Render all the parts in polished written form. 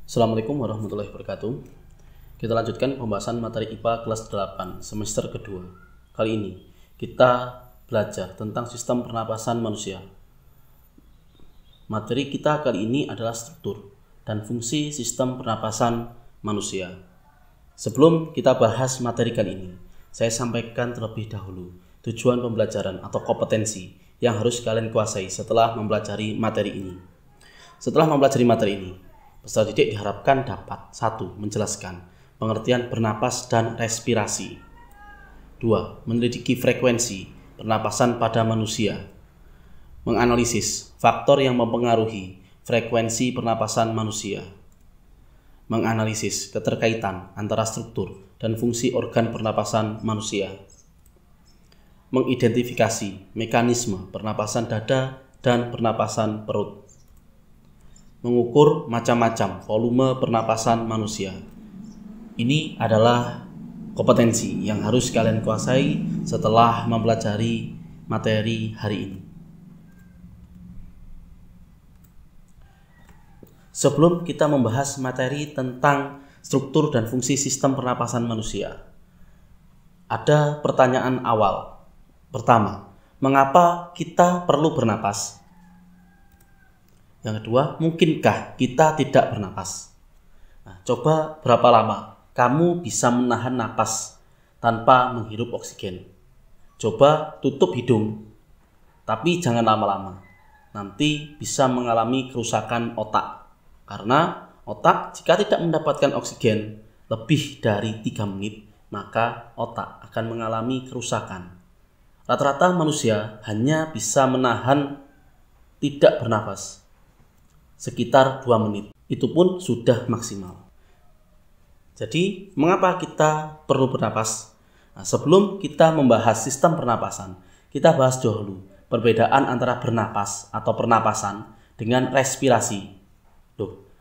Assalamualaikum warahmatullahi wabarakatuh. Kita lanjutkan pembahasan materi IPA kelas 8 semester kedua. Kali ini kita belajar tentang sistem pernapasan manusia. Materi kita kali ini adalah struktur dan fungsi sistem pernapasan manusia. Sebelum kita bahas materi kali ini, saya sampaikan terlebih dahulu tujuan pembelajaran atau kompetensi yang harus kalian kuasai setelah mempelajari materi ini. Setelah mempelajari materi ini, peserta didik diharapkan dapat 1. Menjelaskan pengertian bernapas dan respirasi. 2. Menyelidiki frekuensi pernapasan pada manusia. Menganalisis faktor yang mempengaruhi frekuensi pernapasan manusia. Menganalisis keterkaitan antara struktur dan fungsi organ pernapasan manusia. Mengidentifikasi mekanisme pernapasan dada dan pernapasan perut. Mengukur macam-macam volume pernapasan manusia. Ini adalah kompetensi yang harus kalian kuasai setelah mempelajari materi hari ini. Sebelum kita membahas materi tentang struktur dan fungsi sistem pernapasan manusia, ada pertanyaan awal. Pertama, mengapa kita perlu bernapas? Yang kedua, mungkinkah kita tidak bernapas? Coba berapa lama kamu bisa menahan napas tanpa menghirup oksigen? Coba tutup hidung, tapi jangan lama-lama. Nanti bisa mengalami kerusakan otak. Karena otak jika tidak mendapatkan oksigen lebih dari 3 menit, maka otak akan mengalami kerusakan. Rata-rata manusia hanya bisa menahan tidak bernapas sekitar 2 menit. Itu pun sudah maksimal. Jadi, mengapa kita perlu bernapas? Sebelum kita membahas sistem pernapasan, kita bahas dahulu perbedaan antara bernapas atau pernapasan dengan respirasi.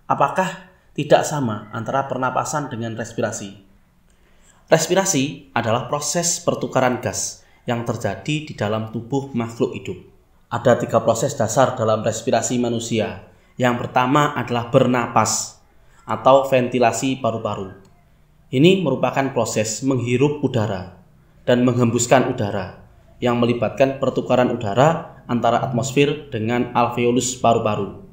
Apakah tidak sama antara pernapasan dengan respirasi? Respirasi adalah proses pertukaran gas yang terjadi di dalam tubuh makhluk hidup. Ada 3 proses dasar dalam respirasi manusia. Yang pertama adalah bernapas atau ventilasi paru-paru. Ini merupakan proses menghirup udara dan menghembuskan udara yang melibatkan pertukaran udara antara atmosfer dengan alveolus paru-paru.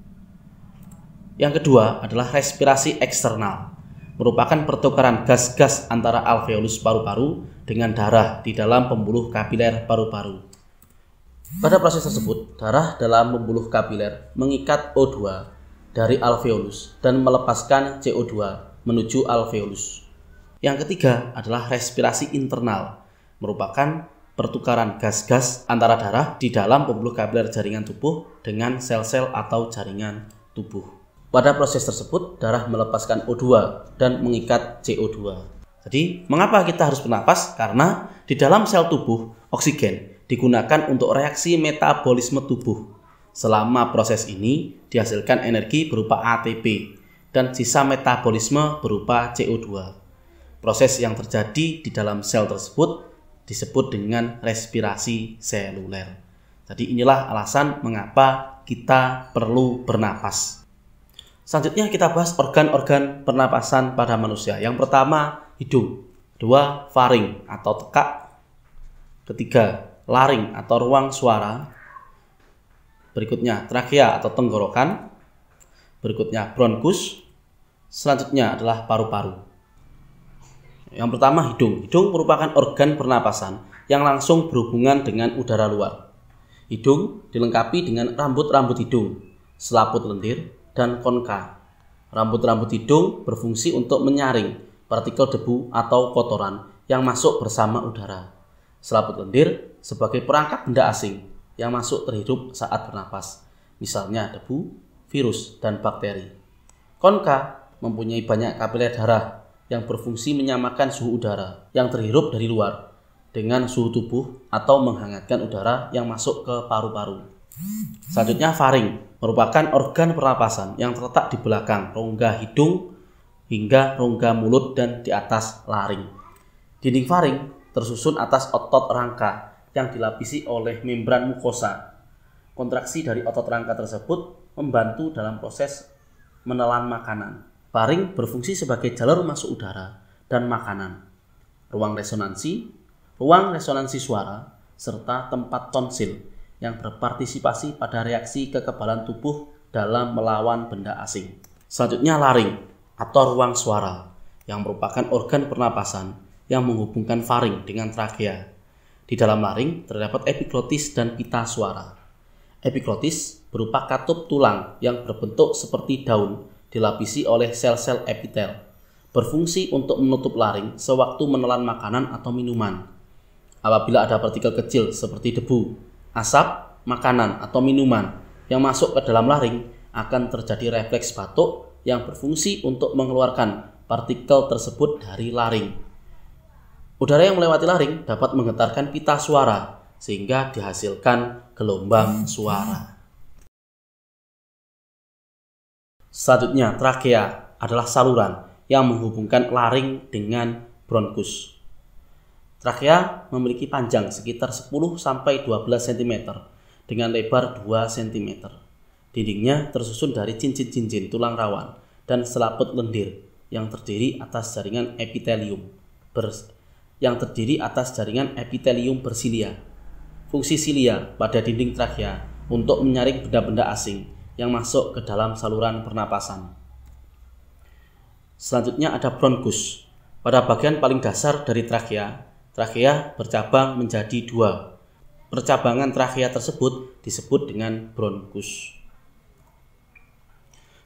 Yang kedua adalah respirasi eksternal, merupakan pertukaran gas-gas antara alveolus paru-paru dengan darah di dalam pembuluh kapiler paru-paru. Pada proses tersebut, darah dalam pembuluh kapiler mengikat O2 dari alveolus dan melepaskan CO2 menuju alveolus. Yang ketiga adalah respirasi internal, merupakan pertukaran gas-gas antara darah di dalam pembuluh kapiler jaringan tubuh dengan sel-sel atau jaringan tubuh. Pada proses tersebut, darah melepaskan O2 dan mengikat CO2. Jadi, mengapa kita harus bernapas? Karena di dalam sel tubuh, oksigen digunakan untuk reaksi metabolisme tubuh. Selama proses ini dihasilkan energi berupa ATP dan sisa metabolisme berupa CO2. Proses yang terjadi di dalam sel tersebut disebut dengan respirasi seluler. Jadi inilah alasan mengapa kita perlu bernapas. Selanjutnya kita bahas organ-organ pernapasan pada manusia. Yang pertama hidung, kedua faring atau tekak, ketiga laring atau ruang suara, berikutnya trakea atau tenggorokan, berikutnya bronkus, selanjutnya adalah paru-paru. Yang pertama hidung. Hidung merupakan organ pernapasan yang langsung berhubungan dengan udara luar. Hidung dilengkapi dengan rambut-rambut hidung, selaput lendir, dan konka. Rambut-rambut hidung berfungsi untuk menyaring partikel debu atau kotoran yang masuk bersama udara. Selaput lendir sebagai perangkap benda asing yang masuk terhirup saat bernapas, misalnya debu, virus, dan bakteri. Konka mempunyai banyak kapiler darah yang berfungsi menyamakan suhu udara yang terhirup dari luar dengan suhu tubuh atau menghangatkan udara yang masuk ke paru-paru. Selanjutnya faring merupakan organ pernapasan yang terletak di belakang rongga hidung hingga rongga mulut dan di atas laring. Dinding faring tersusun atas otot rangka yang dilapisi oleh membran mukosa. Kontraksi dari otot rangka tersebut membantu dalam proses menelan makanan. Faring berfungsi sebagai jalur masuk udara dan makanan, ruang resonansi suara, serta tempat tonsil yang berpartisipasi pada reaksi kekebalan tubuh dalam melawan benda asing. Selanjutnya laring atau ruang suara yang merupakan organ pernapasan yang menghubungkan faring dengan trakea. Di dalam laring terdapat epiglotis dan pita suara. Epiglotis berupa katup tulang yang berbentuk seperti daun dilapisi oleh sel-sel epitel, berfungsi untuk menutup laring sewaktu menelan makanan atau minuman. Apabila ada partikel kecil seperti debu, asap, makanan atau minuman yang masuk ke dalam laring, akan terjadi refleks batuk yang berfungsi untuk mengeluarkan partikel tersebut dari laring. Udara yang melewati laring dapat menggetarkan pita suara sehingga dihasilkan gelombang suara. Selanjutnya, trakea adalah saluran yang menghubungkan laring dengan bronkus. Trakea memiliki panjang sekitar 10-12 cm dengan lebar 2 cm. Dindingnya tersusun dari cincin-cincin tulang rawan dan selaput lendir yang terdiri atas jaringan epitelium bersilia. Fungsi silia pada dinding trakea untuk menyaring benda-benda asing yang masuk ke dalam saluran pernapasan. Selanjutnya ada bronkus. Pada bagian paling dasar dari trakea bercabang menjadi 2. Percabangan trakea tersebut disebut dengan bronkus.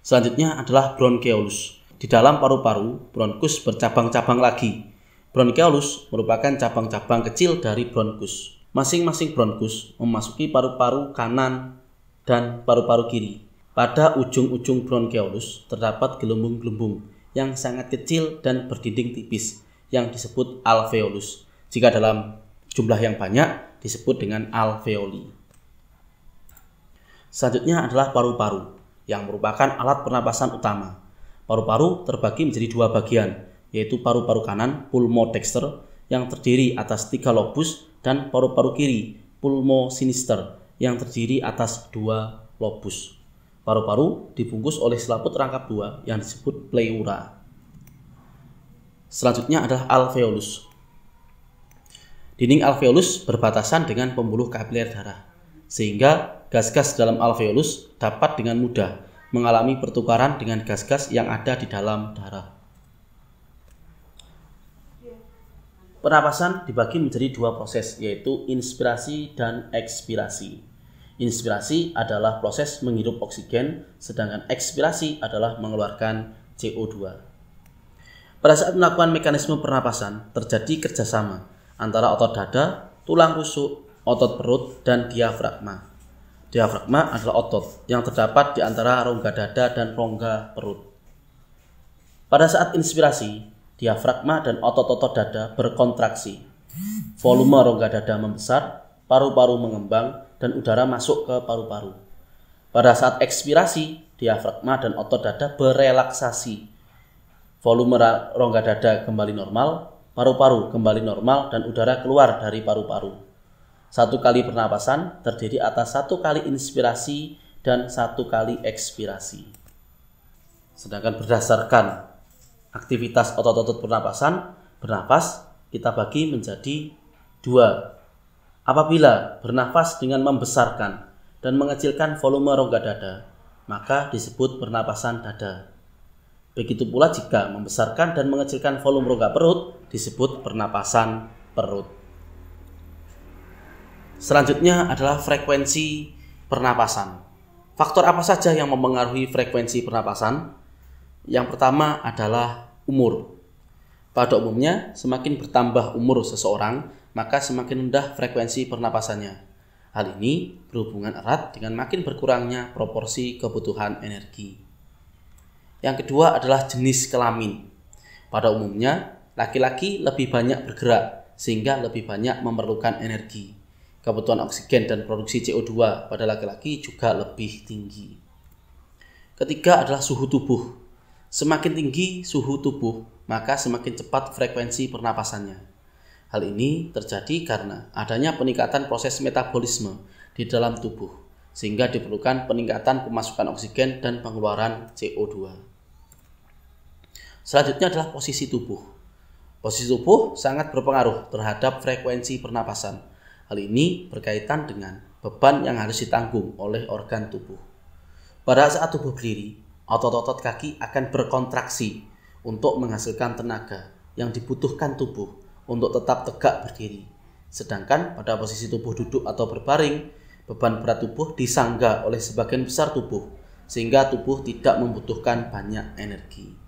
Selanjutnya adalah bronkeolus. Di dalam paru-paru, bronkus bercabang-cabang lagi. Bronkeolus merupakan cabang-cabang kecil dari bronkus. Masing-masing bronkus memasuki paru-paru kanan dan paru-paru kiri. Pada ujung-ujung bronkeolus terdapat gelembung-gelembung yang sangat kecil dan berdinding tipis yang disebut alveolus. Jika dalam jumlah yang banyak disebut dengan alveoli. Selanjutnya adalah paru-paru yang merupakan alat pernapasan utama. Paru-paru terbagi menjadi 2 bagian, yaitu paru-paru kanan pulmodexter yang terdiri atas 3 lobus dan paru-paru kiri pulmosinister yang terdiri atas 2 lobus. Paru-paru dibungkus oleh selaput rangkap 2 yang disebut pleura. Selanjutnya adalah alveolus. Dinding alveolus berbatasan dengan pembuluh kapiler darah, sehingga gas-gas dalam alveolus dapat dengan mudah mengalami pertukaran dengan gas-gas yang ada di dalam darah. Pernapasan dibagi menjadi 2 proses, yaitu inspirasi dan ekspirasi. Inspirasi adalah proses menghirup oksigen, sedangkan ekspirasi adalah mengeluarkan CO2. Pada saat melakukan mekanisme pernapasan, terjadi kerjasama antara otot dada, tulang rusuk, otot perut, dan diafragma. Diafragma adalah otot yang terdapat di antara rongga dada dan rongga perut. Pada saat inspirasi, diafragma dan otot-otot dada berkontraksi. Volume rongga dada membesar, paru-paru mengembang, dan udara masuk ke paru-paru. Pada saat ekspirasi, diafragma dan otot dada berelaksasi. Volume rongga dada kembali normal, paru-paru kembali normal, dan udara keluar dari paru-paru. 1 kali pernapasan terdiri atas 1 kali inspirasi dan 1 kali ekspirasi. Sedangkan berdasarkan aktivitas otot-otot pernapasan, bernapas kita bagi menjadi 2. Apabila bernafas dengan membesarkan dan mengecilkan volume rongga dada, maka disebut pernapasan dada. Begitu pula jika membesarkan dan mengecilkan volume rongga perut, disebut pernapasan perut. Selanjutnya adalah frekuensi pernapasan. Faktor apa saja yang mempengaruhi frekuensi pernapasan? Yang pertama adalah umur. Pada umumnya, semakin bertambah umur seseorang, maka semakin rendah frekuensi pernapasannya. Hal ini berhubungan erat dengan makin berkurangnya proporsi kebutuhan energi. Yang kedua adalah jenis kelamin. Pada umumnya, laki-laki lebih banyak bergerak sehingga lebih banyak memerlukan energi. Kebutuhan oksigen dan produksi CO2 pada laki-laki juga lebih tinggi. Ketiga adalah suhu tubuh. Semakin tinggi suhu tubuh, maka semakin cepat frekuensi pernapasannya. Hal ini terjadi karena adanya peningkatan proses metabolisme di dalam tubuh, sehingga diperlukan peningkatan pemasukan oksigen dan pengeluaran CO2. Selanjutnya adalah posisi tubuh. Posisi tubuh sangat berpengaruh terhadap frekuensi pernapasan. Hal ini berkaitan dengan beban yang harus ditanggung oleh organ tubuh. Pada saat tubuh berdiri, otot-otot kaki akan berkontraksi untuk menghasilkan tenaga yang dibutuhkan tubuh untuk tetap tegak berdiri. Sedangkan pada posisi tubuh duduk atau berbaring, beban berat tubuh disangga oleh sebagian besar tubuh, sehingga tubuh tidak membutuhkan banyak energi.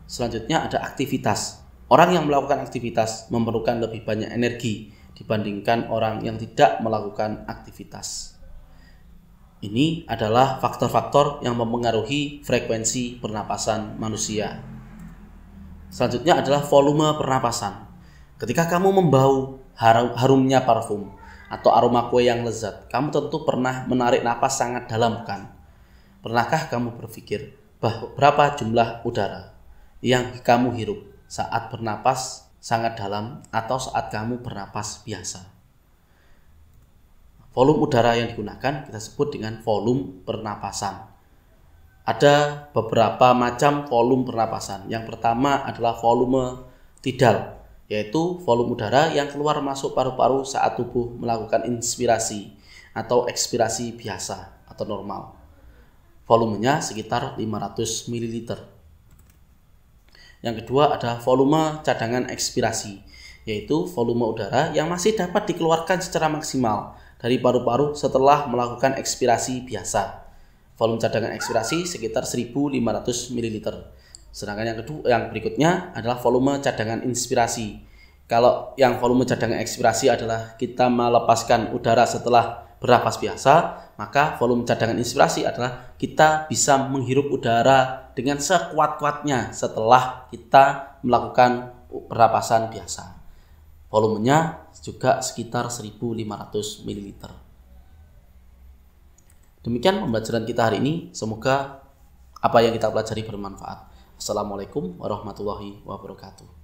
Selanjutnya ada aktivitas. Orang yang melakukan aktivitas memerlukan lebih banyak energi dibandingkan orang yang tidak melakukan aktivitas. Ini adalah faktor-faktor yang mempengaruhi frekuensi pernapasan manusia. Selanjutnya adalah volume pernapasan. Ketika kamu membau harumnya parfum atau aroma kue yang lezat, kamu tentu pernah menarik napas sangat dalam, bukan? Pernahkah kamu berpikir berapa jumlah udara yang kamu hirup saat bernapas sangat dalam atau saat kamu bernapas biasa? Volume udara yang digunakan kita sebut dengan volume pernapasan. Ada beberapa macam volume pernapasan. Yang pertama adalah volume tidal, yaitu volume udara yang keluar masuk paru-paru saat tubuh melakukan inspirasi atau ekspirasi biasa atau normal. Volumenya sekitar 500 ml. Yang kedua adalah volume cadangan ekspirasi, yaitu volume udara yang masih dapat dikeluarkan secara maksimal dari paru-paru setelah melakukan ekspirasi biasa. Volume cadangan ekspirasi sekitar 1500 ml. Sedangkan yang berikutnya adalah volume cadangan inspirasi. Kalau yang volume cadangan ekspirasi adalah kita melepaskan udara setelah bernapas biasa, maka volume cadangan inspirasi adalah kita bisa menghirup udara dengan sekuat-kuatnya setelah kita melakukan pernapasan biasa. Volumenya juga sekitar 1500 ml. Demikian pembelajaran kita hari ini. Semoga apa yang kita pelajari bermanfaat. Assalamualaikum warahmatullahi wabarakatuh.